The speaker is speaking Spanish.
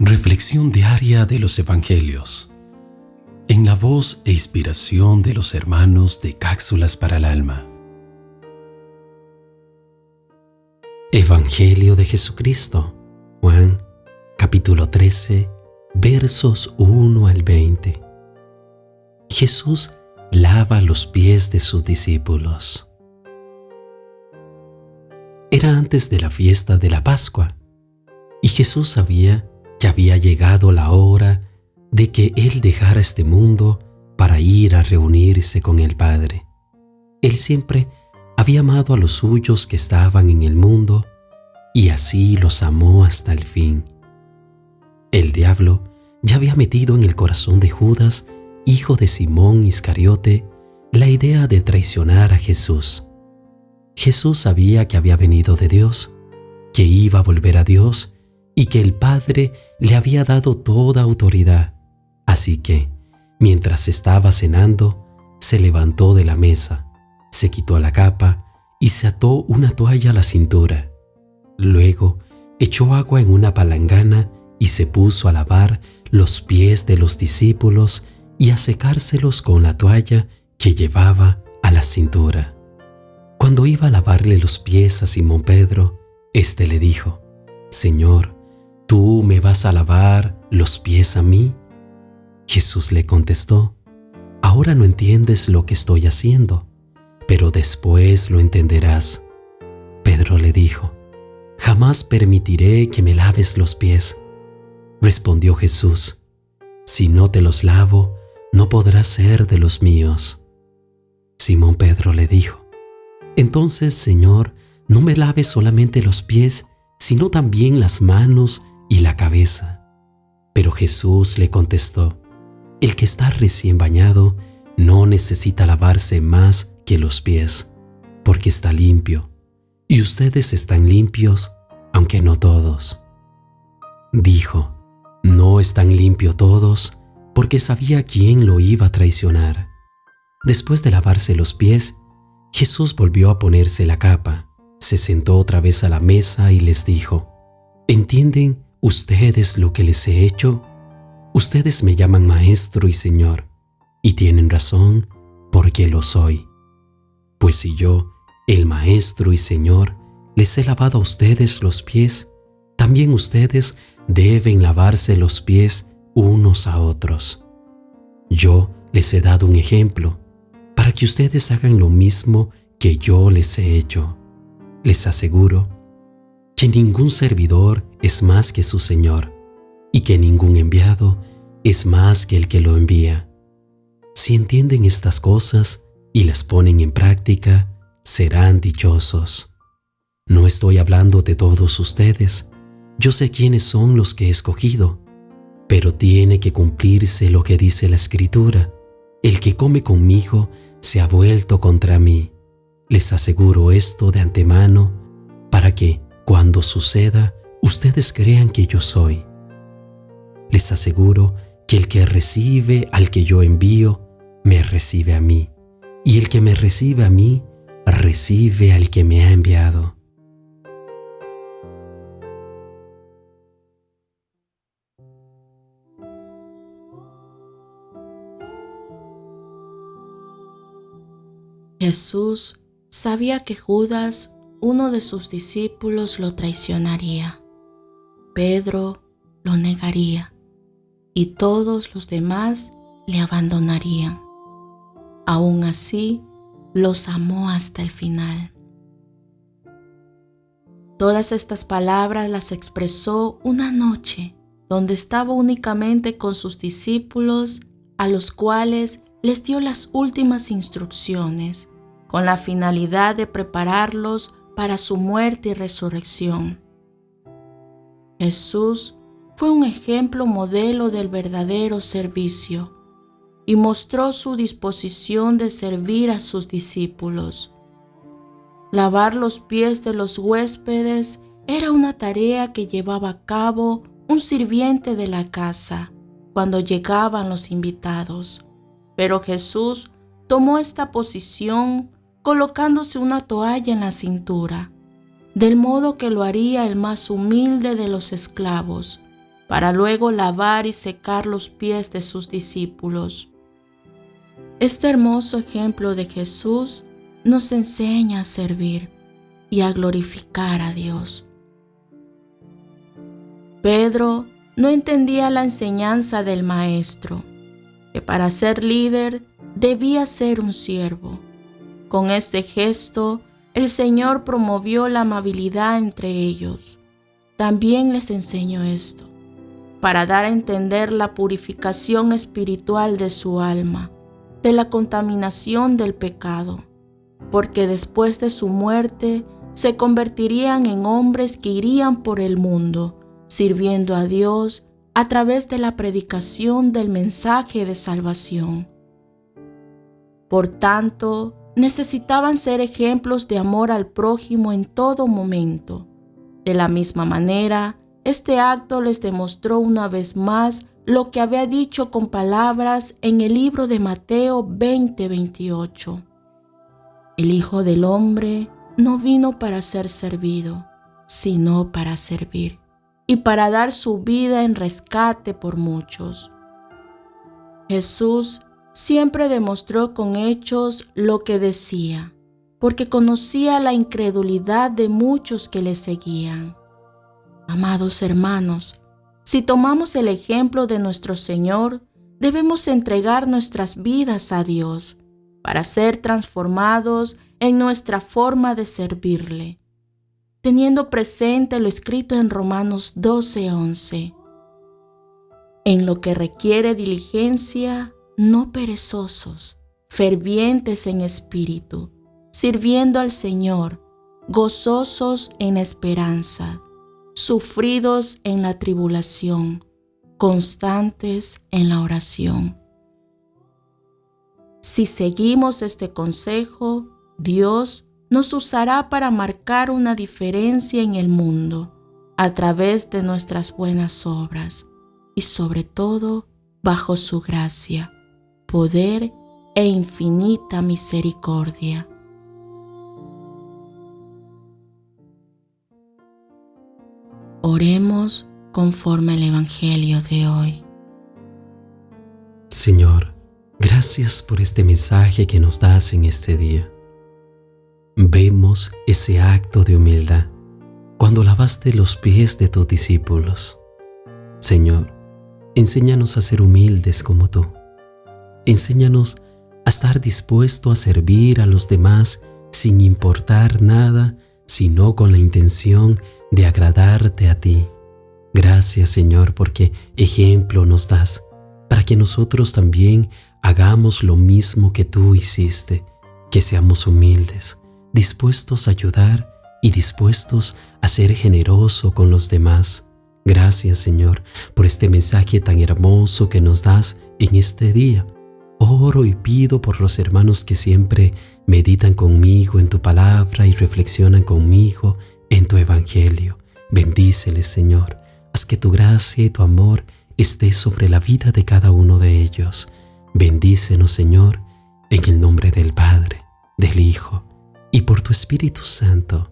Reflexión diaria de los Evangelios, en la voz e inspiración de los hermanos de Cápsulas para el Alma. Evangelio de Jesucristo, Juan, capítulo 13, versos 1 al 20. Jesús lava los pies de sus discípulos. Era antes de la fiesta de la Pascua, y Jesús sabía que había llegado la hora de que Él dejara este mundo para ir a reunirse con el Padre. Él siempre había amado a los suyos que estaban en el mundo, y así los amó hasta el fin. El diablo ya había metido en el corazón de Judas, hijo de Simón Iscariote, la idea de traicionar a Jesús. Jesús sabía que había venido de Dios, que iba a volver a Dios y que el Padre le había dado toda autoridad. Así que, mientras estaba cenando, se levantó de la mesa, se quitó la capa y se ató una toalla a la cintura. Luego, echó agua en una palangana y se puso a lavar los pies de los discípulos y a secárselos con la toalla que llevaba a la cintura. Cuando iba a lavarle los pies a Simón Pedro, éste le dijo: «Señor, ¿tú me vas a lavar los pies a mí?» Jesús le contestó: «Ahora no entiendes lo que estoy haciendo, pero después lo entenderás». Pedro le dijo: «Jamás permitiré que me laves los pies». Respondió Jesús: «Si no te los lavo, no podrás ser de los míos». Simón Pedro le dijo: «Entonces, Señor, no me laves solamente los pies, sino también las manos y la cabeza». Pero Jesús le contestó: «El que está recién bañado no necesita lavarse más que los pies, porque está limpio, y ustedes están limpios, aunque no todos». Dijo: «No están limpios todos», porque sabía quién lo iba a traicionar. Después de lavarse los pies, Jesús volvió a ponerse la capa, se sentó otra vez a la mesa y les dijo: «¿Entienden ustedes lo que les he hecho? Ustedes me llaman Maestro y Señor, y tienen razón, porque lo soy. Pues si yo, el Maestro y Señor, les he lavado a ustedes los pies, también ustedes deben lavarse los pies unos a otros. Yo les he dado un ejemplo, para que ustedes hagan lo mismo que yo les he hecho. Les aseguro que ningún servidor es más que su Señor, y que ningún enviado es más que el que lo envía. Si entienden estas cosas y las ponen en práctica, serán dichosos. No estoy hablando de todos ustedes. Yo sé quiénes son los que he escogido, pero tiene que cumplirse lo que dice la Escritura: el que come conmigo se ha vuelto contra mí. Les aseguro esto de antemano, para que, cuando suceda, ustedes crean que yo soy. Les aseguro que el que recibe al que yo envío, me recibe a mí, y el que me recibe a mí, recibe al que me ha enviado». Jesús sabía que Judas, uno de sus discípulos, lo traicionaría. Pedro lo negaría y todos los demás le abandonarían. Aún así, los amó hasta el final. Todas estas palabras las expresó una noche donde estaba únicamente con sus discípulos, a los cuales les dio las últimas instrucciones, con la finalidad de prepararlos para su muerte y resurrección. Jesús fue un ejemplo modelo del verdadero servicio y mostró su disposición de servir a sus discípulos. Lavar los pies de los huéspedes era una tarea que llevaba a cabo un sirviente de la casa cuando llegaban los invitados. Pero Jesús tomó esta posición colocándose una toalla en la cintura, del modo que lo haría el más humilde de los esclavos, para luego lavar y secar los pies de sus discípulos. Este hermoso ejemplo de Jesús nos enseña a servir y a glorificar a Dios. Pedro no entendía la enseñanza del Maestro, que para ser líder debía ser un siervo. Con este gesto, el Señor promovió la amabilidad entre ellos. También les enseñó esto, para dar a entender la purificación espiritual de su alma, de la contaminación del pecado, porque después de su muerte se convertirían en hombres que irían por el mundo, sirviendo a Dios a través de la predicación del mensaje de salvación. Por tanto, necesitaban ser ejemplos de amor al prójimo en todo momento. De la misma manera, este acto les demostró una vez más lo que había dicho con palabras en el libro de Mateo 20:28. El Hijo del Hombre no vino para ser servido, sino para servir, y para dar su vida en rescate por muchos. Jesús siempre demostró con hechos lo que decía, porque conocía la incredulidad de muchos que le seguían. Amados hermanos, si tomamos el ejemplo de nuestro Señor, debemos entregar nuestras vidas a Dios para ser transformados en nuestra forma de servirle, teniendo presente lo escrito en Romanos 12:11. En lo que requiere diligencia, no perezosos, fervientes en espíritu, sirviendo al Señor, gozosos en esperanza, sufridos en la tribulación, constantes en la oración. Si seguimos este consejo, Dios nos usará para marcar una diferencia en el mundo a través de nuestras buenas obras y sobre todo bajo su gracia, poder e infinita misericordia. Oremos conforme al Evangelio de hoy. Señor, gracias por este mensaje que nos das en este día. Vemos ese acto de humildad cuando lavaste los pies de tus discípulos. Señor, enséñanos a ser humildes como tú. Enséñanos a estar dispuesto a servir a los demás sin importar nada, sino con la intención de agradarte a ti. Gracias, Señor, porque ejemplo nos das para que nosotros también hagamos lo mismo que tú hiciste, que seamos humildes, dispuestos a ayudar y dispuestos a ser generosos con los demás. Gracias, Señor, por este mensaje tan hermoso que nos das en este día. Oro y pido por los hermanos que siempre meditan conmigo en tu palabra y reflexionan conmigo en tu evangelio. Bendíceles, Señor. Haz que tu gracia y tu amor esté sobre la vida de cada uno de ellos. Bendícenos, Señor, en el nombre del Padre, del Hijo y por tu Espíritu Santo.